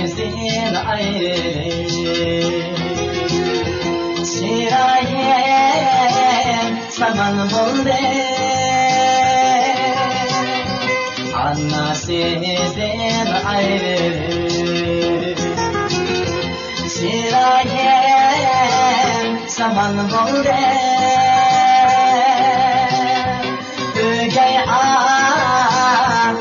sensin ayrı Şirayem saman buldu Anna sensin ayrı Şirayem saman buldu Ögey ağlığa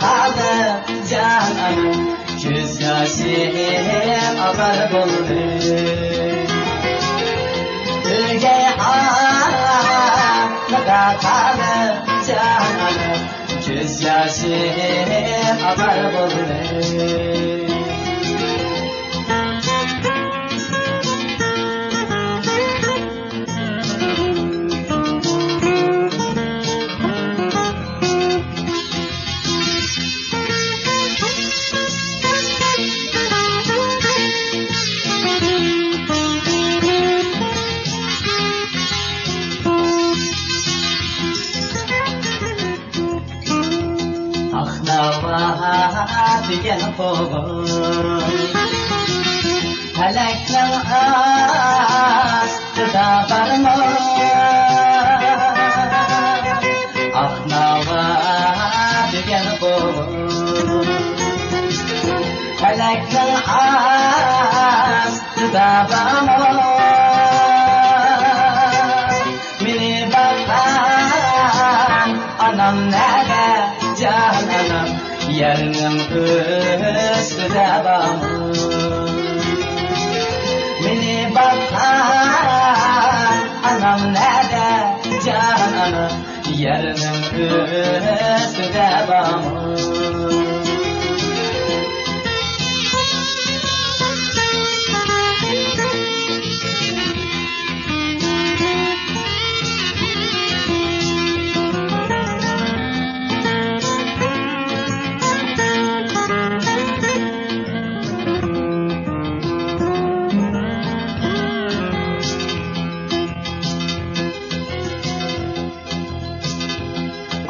kalıp canım Göz yaşım akar buldu Ögey ağlığa kalıp canım Göz yaşım akar buldu Digen koğun Felekten astıda barma Ahnava digen koğun Felekten astıda barma Mini bakan anam nere cananam Yarın üstüde bağım Beni bakan anam nerede cananım Yarın üstüde bağım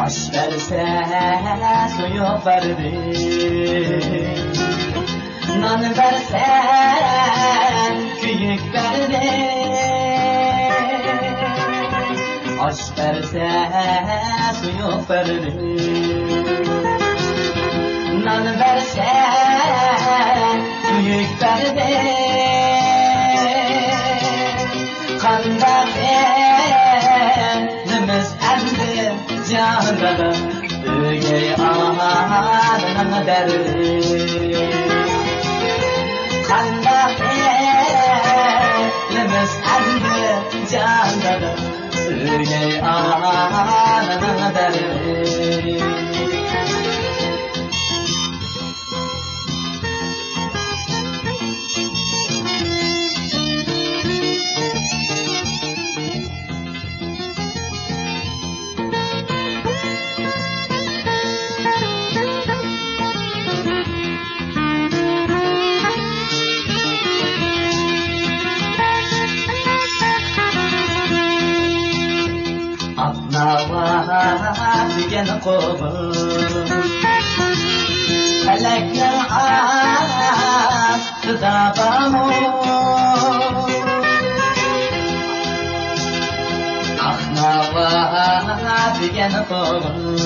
Aş verse suyu verdi Nan verse köyük verdi Aş verse suyu verdi Nan verse köyük verdi Kanda elimiz emdi Canada ögey ağanına derdi Kanda elimiz emdi Canada ögey ağanına derdi Digen koğun Felekten astıda bağım Ahnava digen koğun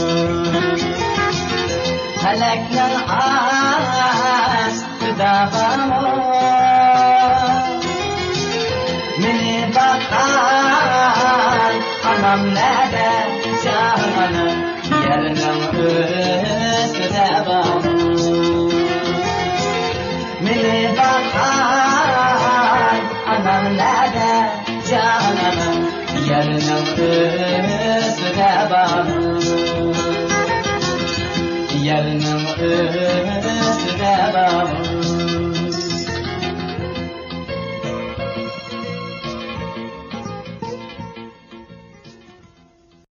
Felekten astıda bağım Meni bakan anam nerede cananım Yarın üstüde bağım Meni bakan anam nerede cananım Yarın üstüde bağım Yarın